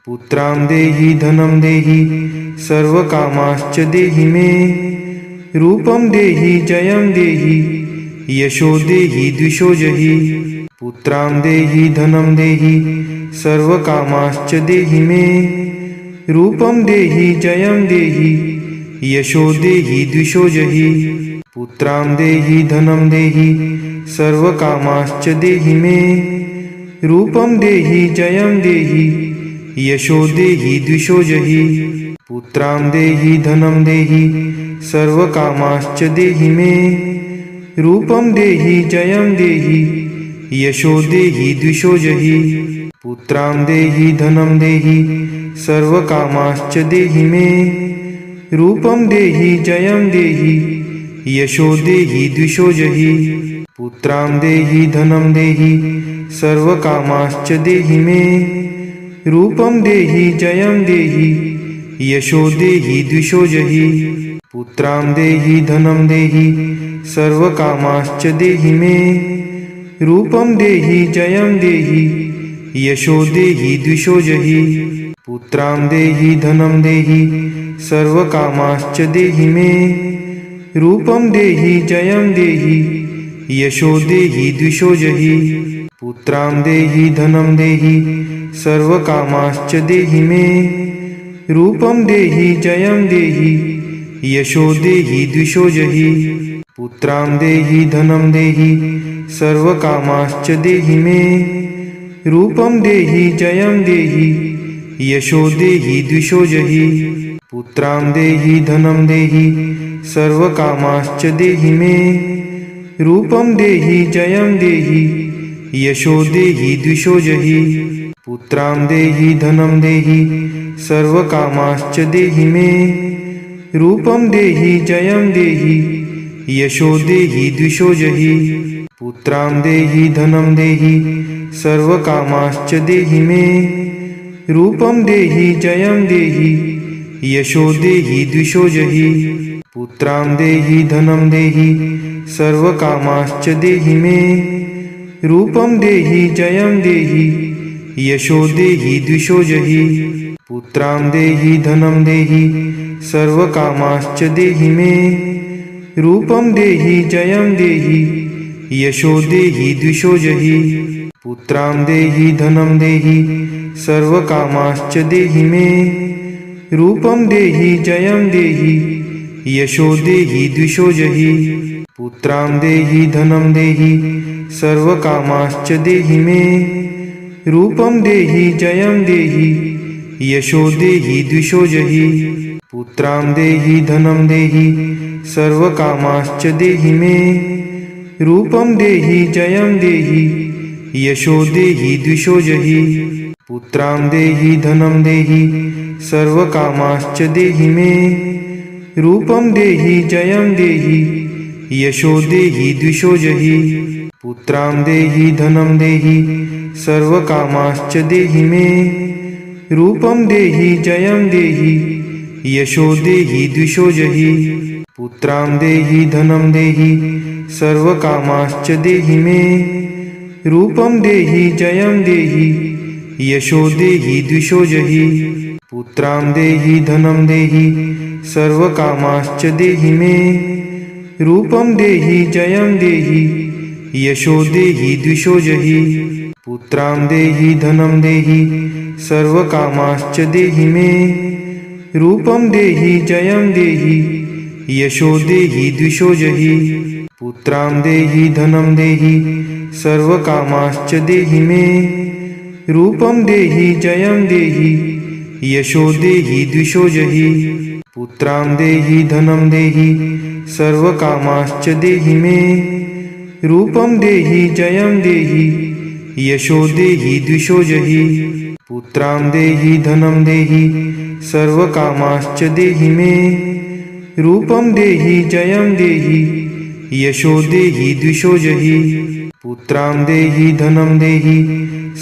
पुत्रां देहि धनं देहि सर्वकामाश्च देहि मे रूपं देहि जयं देहि यशो देहि द्विषो जहि पुत्रां देहि धनं देहि सर्वकामाश्च देहि मे रूपं देहि जयं देहि यशो देहि द्विषो जहि पुत्रां देहि धनं देहि सर्वकामाश्च देहि मे रूपं देहि जयं देहि यशो देहि द्विषो जहि पुत्रां देहि धनं देहि सर्वकामाश्च देहि मे रूपं देहि जयं देहि यशो देहि द्विषो जहि पुत्रां देहि धनं देहि सर्वकामाश्च देहि मे रूपं देहि जयं देहि यशो देहि द्विषो जहि पुत्रां देहि धनं देहि सर्वकामाश्च देहि मे रूपं देहि जयं देहि यशो देहि द्विषो जहि पुत्रां देहि धनं देहि सर्वकामाश्च देहि मे रूपं देहि जयं देहि यशो देहि द्विषो जहि पुत्रां देहि धनं देहि सर्वकामाश्च देहि मे रूपं देहि जयं देहि यशो देहि द्विषो जहि पुत्रां देहि धनं देहि सर्वकामाश्च देहि मे रूपं देहि जयं देहि यशो देहि द्विषो जहि पुत्रां देहि धनं देहि सर्वकामाश्च देहि मे रूपं देहि जयं देहि यशो देहि द्विषो जहि पुत्रां देहि धनं देहि सर्वकामाश्च देहि मे रूपं देहि जयं देहि यशो देहि द्विषो जहि पुत्रां देहि धनं देहि सर्वकामाश्च देहि मे रूपं देहि जयं देहि यशो देहि द्विषो जहि पुत्रां देहि धनं देहि सर्वकामाश्च देहि मे रूपं देहि जयं देहि यशो देहि द्विषो जहि पुत्रां देहि धनं देहि सर्वकामाश्च देहि मे रूपं देहि जयं देहि यशो देहि द्विषो जहि पुत्रां देहि धनं देहि सर्वकामाश्च देहि मे रूपं देहि जयं देहि यशो देहि द्विषो जहि पुत्रां देहि धनं देहि सर्वकामाश्च देहि मे रूपं देहि जयं देहि यशो देहि द्विषो जहि पुत्रां देहि धनं देहि सर्वकामाश्च देहि मे रूपं देहि जयं देहि यशो देहि द्विषो जहि पुत्रां देहि धनं देहि सर्वकामाश्च देहि मे रूपं देहि जयं देहि यशो देहि द्विषो जहि पुत्रां देहि धनं देहि सर्वकामाश्च देहि मे रूपं देहि जयं देहि यशो देहि द्विषो जहि पुत्रां देहि धनं देहि सर्वकामाश्च देहि मे रूपं देहि जयं देहि यशो देहि द्विषो जहि पुत्रां देहि धनं देहि सर्वकामाश्च देहि मे रूपं देहि जयं देहि यशो देहि द्विषो जहि पुत्रां देहि धनं देहि सर्वकामाश्च देहि मे रूपं देहि जयं देहि यशो देहि द्विषो जहि पुत्रां देहि धनं देहि सर्वकामाश्च देहि मे रूपं देहि जयं देहि यशो देहि द्विषो जहि पुत्रां देहि धनं देहि सर्वकामाश्च देहि मे रूपं देहि जयं देहि यशो देहि द्विषो जहि पुत्रां देहि धनं देहि सर्वकामाश्च देहि मे रूपं देहि जयं देहि यशो देहि द्विषो जहि पुत्रां देहि धनं देहि सर्वकामाश्च देहि मे रूपं देहि जयं देहि यशो देहि द्विषो जहि पुत्रां देहि धनं देहि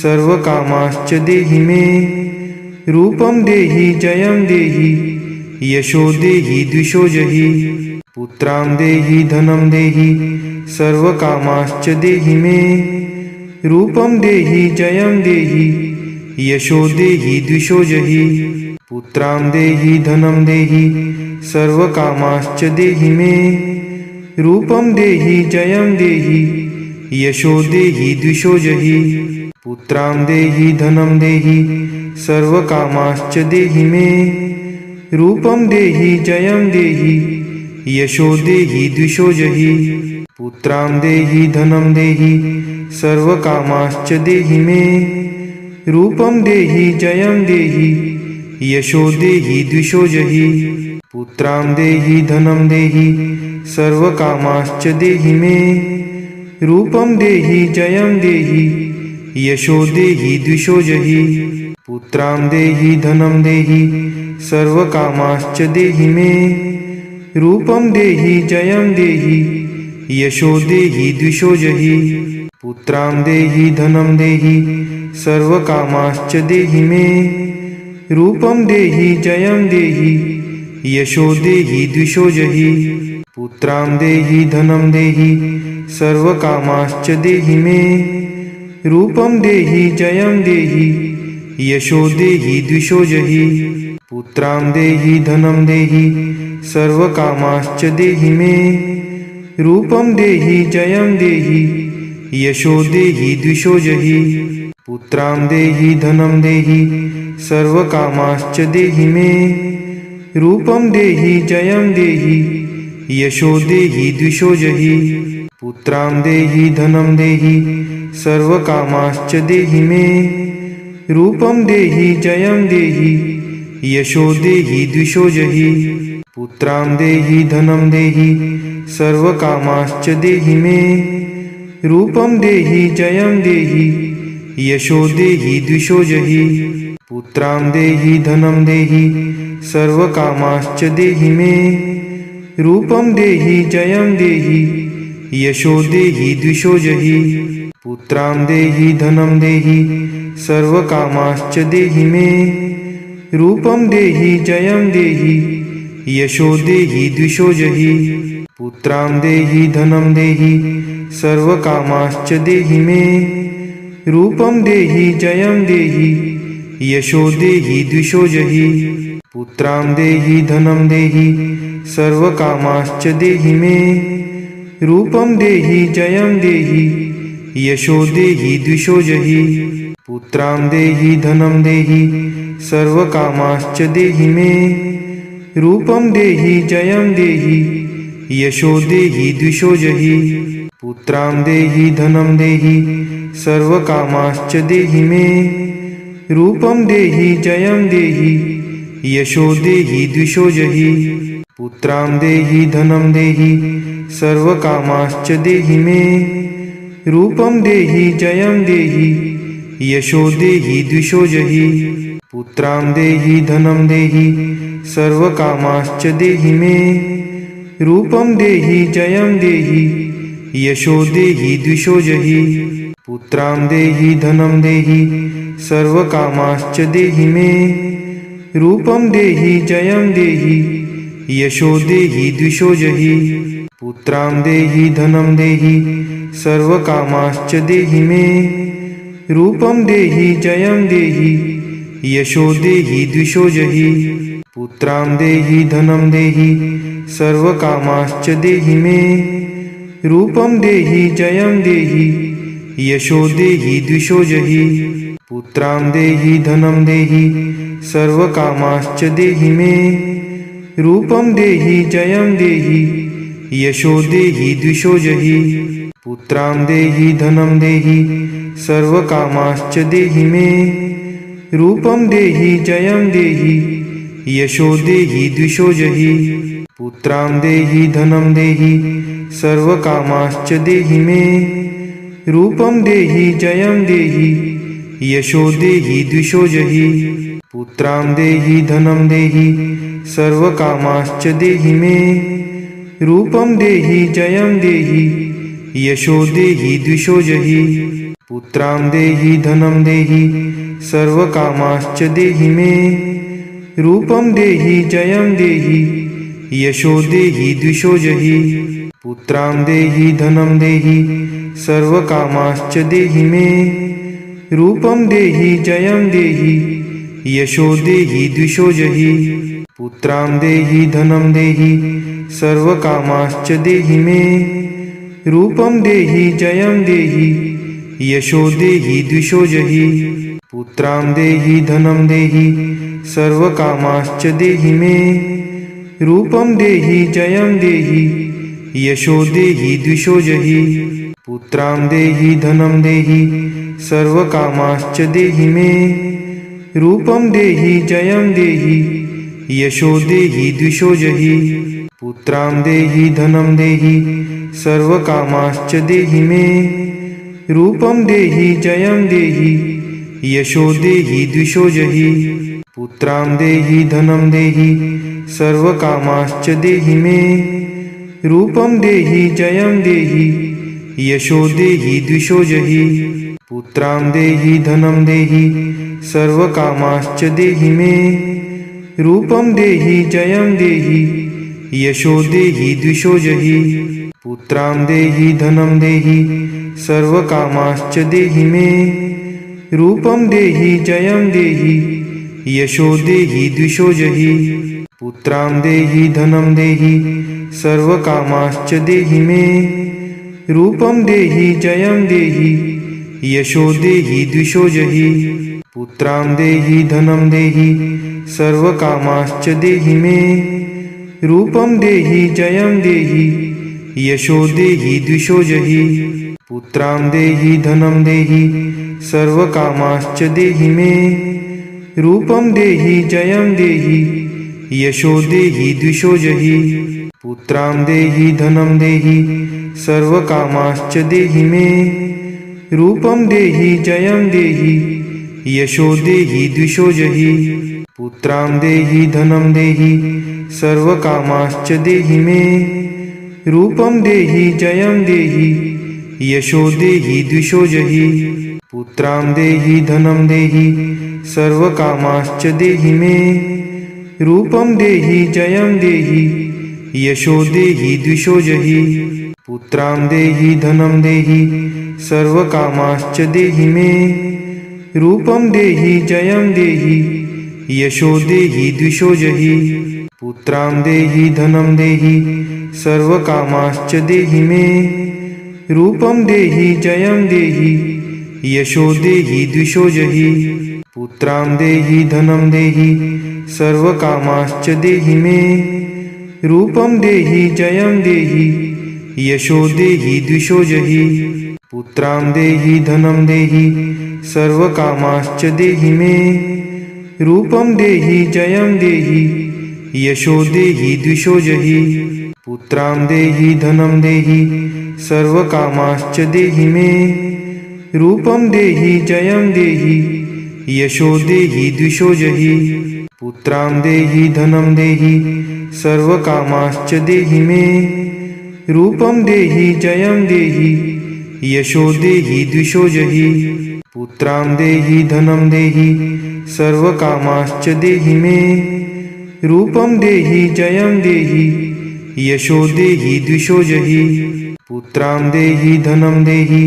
सर्वकामाश्च देहि मे रूपं देहि जयं देहि यशो देहि द्विषो जहि पुत्रां देहि धनं देहि सर्वकामाश्च देहि मे रूपं देहि जयं देहि यशो देहि द्विषो जहि पुत्रां देहि धनं देहि सर्वकामाश्च देहि मे रूपं देहि जयं देहि यशो देहि द्विषो जहि पुत्रां देहि धनं देहि सर्वकामाश्च देहि मे रूपं देहि जयं देहि यशो देहि द्विषो जहि पुत्रां देहि धनं देहि सर्वकामाश्च देहि मे रूपं देहि जयं देहि यशो देहि द्विषो जहि पुत्रां देहि धनं देहि सर्वकामाश्च देहि मे रूपं देहि जयं देहि यशो देहि द्विषो जहि पुत्रां देहि धनं देहि सर्वकामाश्च देहि मे रूपं देहि जयं देहि यशो देहि द्विषो जहि पुत्रां देहि धनं देहि सर्वकामाश्च देहि मे रूपं देहि जयं देहि यशो देहि द्विषो जहि पुत्रां देहि धनं देहि सर्वकामाश्च देहि मे रूपं देहि जयं देहि यशो देहि द्विषो जहि पुत्रां देहि धनं देहि सर्वकामाश्च देहि मे रूपं देहि जयं देहि यशो देहि द्विषो जहि पुत्रां देहि धनं देहि सर्वकामाश्च देहि मे रूपं देहि जयं देहि यशो देहि द्विषो जहि पुत्रां देहि धनं देहि सर्वकामाश्च देहि मे रूपं देहि जयं देहि यशो देहि द्विषो जहि पुत्रां देहि धनं देहि सर्वकामाश्च देहि मे रूपं देहि जयं देहि यशो देहि द्विषो जहि पुत्रां देहि धनं देहि सर्वकामाश्च देहि मे रूपं देहि जयं देहि यशो देहि द्विषो जहि पुत्रां देहि धनं देहि सर्वकामाश्च देहि मे रूपं देहि जयं देहि यशो देहि द्विषो जहि पुत्रां देहि धनं देहि सर्वकामाश्च देहि मे रूपं देहि जयं देहि यशो देहि द्विषो जहि पुत्रां देहि धनं देहि सर्वकामाश्च देहि मे रूपं देहि जयं देहि यशो देहि द्विषो जहि पुत्रां देहि धनं देहि सर्वकामाश्च देहि मे रूपं देहि जयं देहि यशो देहि द्विषो जहि पुत्रां देहि धनं देहि सर्वकामाश्च देहि मे रूपं देहि जयं देहि यशो देहि द्विषो जहि पुत्रां देहि धनं देहि सर्वकामाश्च देहि मे रूपं देहि जयं देहि यशो देहि द्विषो जहि पुत्रां देहि धनं देहि सर्वकामाश्च देहि मे रूपं देहि जयं देहि यशो देहि द्विषो जहि पुत्रां देहि धनं देहि सर्वकामाश्च देहि मे रूपं देहि जयं देहि यशो देहि द्विषो जहि पुत्रां देहि धनं देहि सर्वकामाश्च देहि मे रूपं देहि जयं देहि यशो देहि द्विषो जहि पुत्रां देहि धनं देहि सर्वकामाश्च देहि मे रूपं देहि जयं देहि यशो देहि द्विषो जहि पुत्रां देहि धनं देहि सर्वकामाश्च देहि मे रूपं देहि जयं देहि यशो देहि द्विषो जहि पुत्रां देहि धनं देहि सर्वकामाश्च देहि मे रूपं देहि जयं देहि यशो देहि द्विषो जहि पुत्रां देहि धनं देहि सर्वकामाश्च देहि मे रूपं देहि जयं देहि यशो देहि द्विषो जहि पुत्रां देहि धनं देहि सर्वकामाश्च देहि मे रूपं देहि जयं देहि यशो देहि द्विषो जहि पुत्रां देहि धनं देहि सर्वकामाश्च देहि मे रूपं देहि जयं देहि यशो देहि द्विषो जहि पुत्रां देहि धनं देहि सर्वकामाश्च देहि मे रूपं देहि जयं देहि यशो देहि द्विषो जहि पुत्रां देहि धनं देहि सर्वकामाश्च देहि मे रूपं देहि जयं देहि यशो देहि द्विषो जहि पुत्रां देहि धनं देहि सर्वकामाश्च देहि मे रूपं देहि जयं देहि यशो देहि द्विषो जहि पुत्रां देहि धनं देहि सर्वकामाश्च देहि मे रूपं देहि जयं देहि यशो देहि द्विषो जहि पुत्रां देहि धनं देहि सर्वकामाश्च देहि मे रूपं देहि जयं देहि यशो देहि द्विषो जहि पुत्रां देहि धनं देहि सर्वकामाश्च देहि मे रूपं देहि जयं देहि यशो देहि द्विषो जहि पुत्रां देहि धनं देहि सर्वकामाश्च देहि मे रूपं देहि जयं देहि यशो देहि द्विषो जहि पुत्रां देहि धनं देहि सर्वकामाश्च देहि मे रूपं देहि जयं देहि यशो देहि द्विषो जहि पुत्रां देहि धनं देहि सर्वकामाश्च देहि मे रूपं देहि जयं देहि यशो देहि द्विषो जहि पुत्रां देहि धनं देहि सर्वकामाश्च देहि मे रूपं देहि जयं देहि यशो देहि द्विषो जहि पुत्रां देहि धनं देहि सर्वकामाश्च देहि मे रूपं देहि जयं देहि यशो देहि द्विषो जहि पुत्रां देहि धनं देहि सर्वकामाश्च देहि मे रूपं देहि जयं देहि यशो देहि द्विषो जहि पुत्रां देहि धनं देहि सर्वकामाश्च देहि मे रूपं देहि जयं देहि यशो देहि द्विषो जहि पुत्रां देहि धनं देहि सर्वकामाश्च देहि मे रूपं देहि जयं देहि यशो देहि द्विषो जहि पुत्रां देहि धनं देहि सर्वकामाश्च देहि मे रूपं देहि जयं देहि यशो देहि द्विषो जहि पुत्रां देहि धनं देहि सर्वकामाश्च देहि मे रूपं देहि जयं देहि यशो देहि द्विषो जहि पुत्रां देहि धनं देहि सर्वकामाश्च देहि मे रूपं देहि जयं देहि यशो देहि द्विषो जहि पुत्रां देहि धनं देहि सर्वकामाश्च देहि मे रूपं देहि जयं देहि यशो देहि द्विषो जहि पुत्रां देहि धनं देहि सर्वकामाश्च देहि मे रूपं देहि जयं देहि यशो देहि द्विषो जहि पुत्रां देहि धनं देहि सर्वकामाश्च देहि मे रूपं देहि जयं देहि यशो देहि द्विषो जहि पुत्रां देहि धनं देहि सर्वकामाश्च देहि मे रूपं देहि जयं देहि यशो देहि द्विषो जहि पुत्रां देहि धनं देहि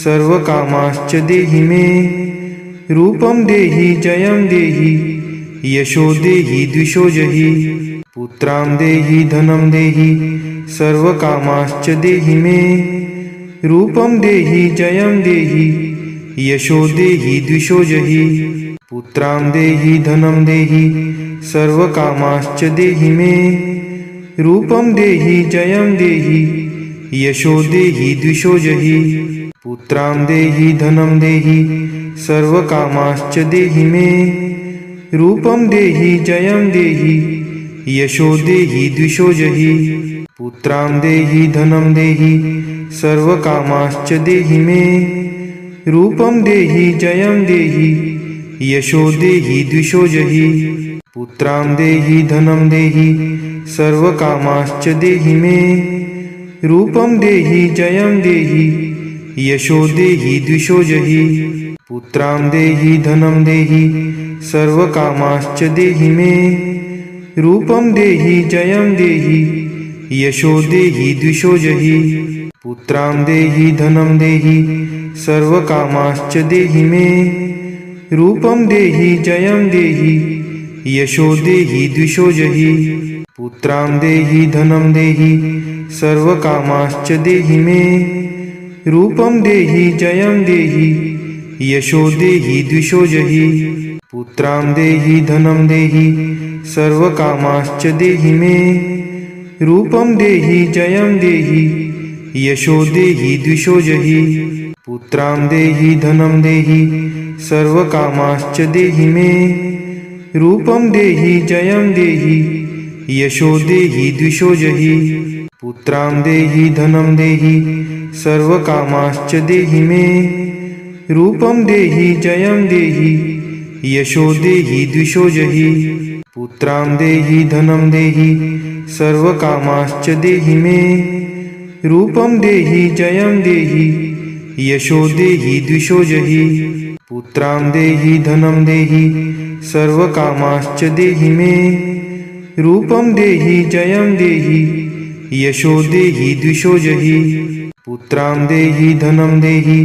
सर्वकामाश्च देहि मे रूपं देहि जयं देहि यशो देहि द्विषो जहि पुत्रां देहि धनं देहि सर्वकामाश्च देहि मे रूपं देहि जयं देहि यशो देहि द्विषो जहि पुत्रां देहि धनं देहि सर्वकामाश्च देहि मे रूपं देहि जयं देहि यशो देहि द्विषो जहि पुत्रां देहि धनं देहि सर्वकामाश्च देहि मे रूपं देहि जयं देहि यशो देहि द्विषो जहि पुत्रां देहि धनं देहि सर्वकामाश्च देहि मे रूपं देहि जयं देहि यशो देहि द्विषो जहि पुत्रां देहि धनं देहि सर्वकामाश्च देहि मे रूपं देहि जयं देहि यशो देहि द्विषो जहि पुत्रां देहि धनं देहि सर्वकामाश्च देहि मे रूपं देहि जयं देहि यशो देहि द्विषो जहि पुत्रां देहि धनं देहि सर्वकामाश्च देहि मे रूपं देहि जयं देहि यशो देहि द्विषो जहि पुत्रां देहि धनं देहि सर्वकामाश्च देहि मे रूपं देहि जयं देहि यशो देहि द्विषो जहि पुत्रां देहि धनं देहि सर्वकामाश्च देहि मे रूपं देहि जयं देहि यशो देहि द्विषो जहि पुत्रां देहि धनं देहि सर्वकामाश्च देहि मे रूपं देहि जयं देहि यशो देहि द्विषो जहि पुत्रां देहि धनं देहि सर्वकामाश्च देहि मे रूपं देहि जयं देहि यशो देहि द्विषो जहि पुत्रां देहि धनं देहि सर्वकामाश्च देहि मे रूपं देहि जयं देहि यशो देहि द्विषो जहि पुत्रां देहि धनं देहि सर्वकामाश्च देहि मे रूपं देहि जयं देहि यशो देहि द्विषो जहि पुत्रां देहि धनं देहि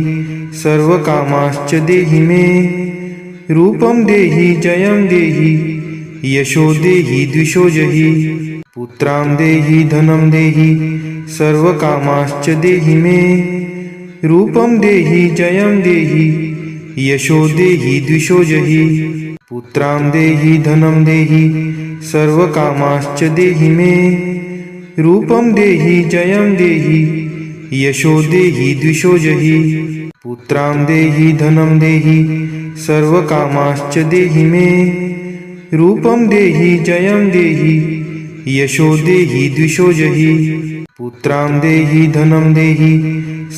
सर्वकामाश्च देहि मे रूपं देहि जयं देहि यशो देहि द्विषो जहि पुत्रां देहि धनं देहि सर्वकामाश्च देहि मे रूपं देहि जयं देहि यशो देहि द्विषो जहि पुत्रां देहि धनं देहि सर्वकामाश्च देहि मे रूपं देहि जयं देहि यशो देहि द्विषो जहि पुत्रां देहि धनं देहि सर्वकामाश्च देहि मे रूपं देहि जयं देहि यशो देहि द्विषो जहि पुत्रां देहि धनं देहि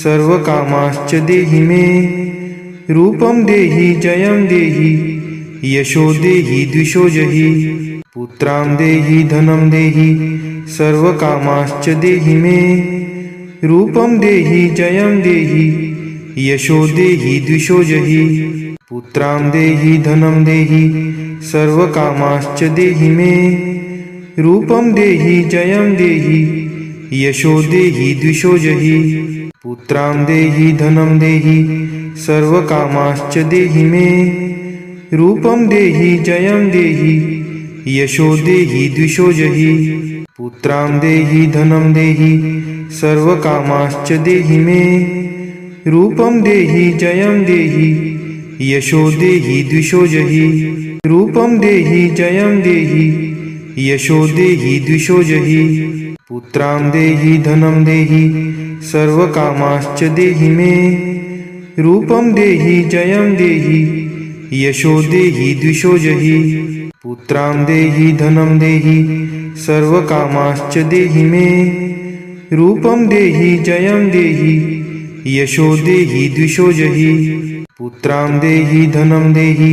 सर्वकामाश्च देहि मे रूपं देहि जयं देहि यशो देहि द्विषो जहि पुत्रां देहि धनं देहि सर्वकामाश्च देहि मे रूपं देहि जयं देहि यशो देहि द्विषो जहि पुत्रां देहि धनं देहि सर्वकामाश्च देहि मे रूपं देहि जयं देहि यशो देहि द्विषो जहि पुत्रां देहि धनं देहि सर्वकामाश्च देहि मे रूपं देहि जयं देहि यशो देहि द्विषो जहि पुत्रां देहि धनं देहि सर्वकामाश्च देहि मे रूपं देहि जयं देहि यशो देहि द्विषो जहि रूपं देहि जयं देहि यशो देहि द्विषो जहि पुत्रां देहि धनं देहि सर्वकामाश्च देहि मे रूपं देहि जयं देहि यशो देहि द्विषो जहि पुत्रां देहि धनं देहि सर्वकामाश्च देहि मे रूपं देहि जयं देहि यशो देहि द्विषो जहि पुत्रां देहि धनं देहि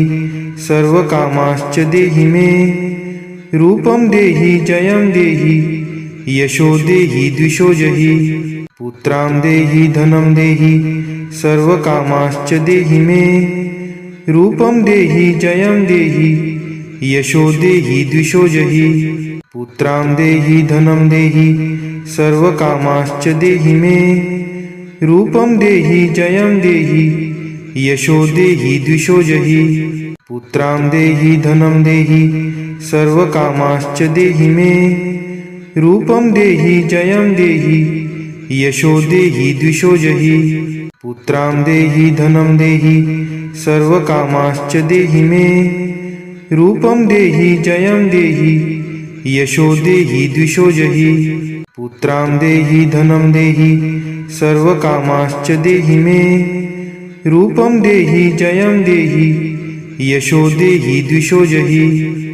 सर्वकामाश्च देहि मे रूपं देहि जयं देहि यशो देहि द्विषो जहि पुत्रां देहि धनं देहि सर्वकामाश्च देहि मे रूपं देहि जयं देहि यशो देहि द्विषो जहि पुत्रां देहि धनं देहि सर्वकामाश्च देहि मे रूपं देहि जयं देहि यशो देहि द्विषो जहि पुत्रां देहि धनं देहि सर्वकामाश्च देहि मे रूपं देहि जयं देहि यशो देहि द्विषो जहि पुत्रां देहि धनं देहि सर्वकामाश्च देहि मे रूपं देहि जयं देहि यशो देहि द्विषो जहि पुत्रां देहि धनं देहि सर्वकामाश्च देहि मे रूपं देहि जयं देहि यशो देहि द्विषो जहि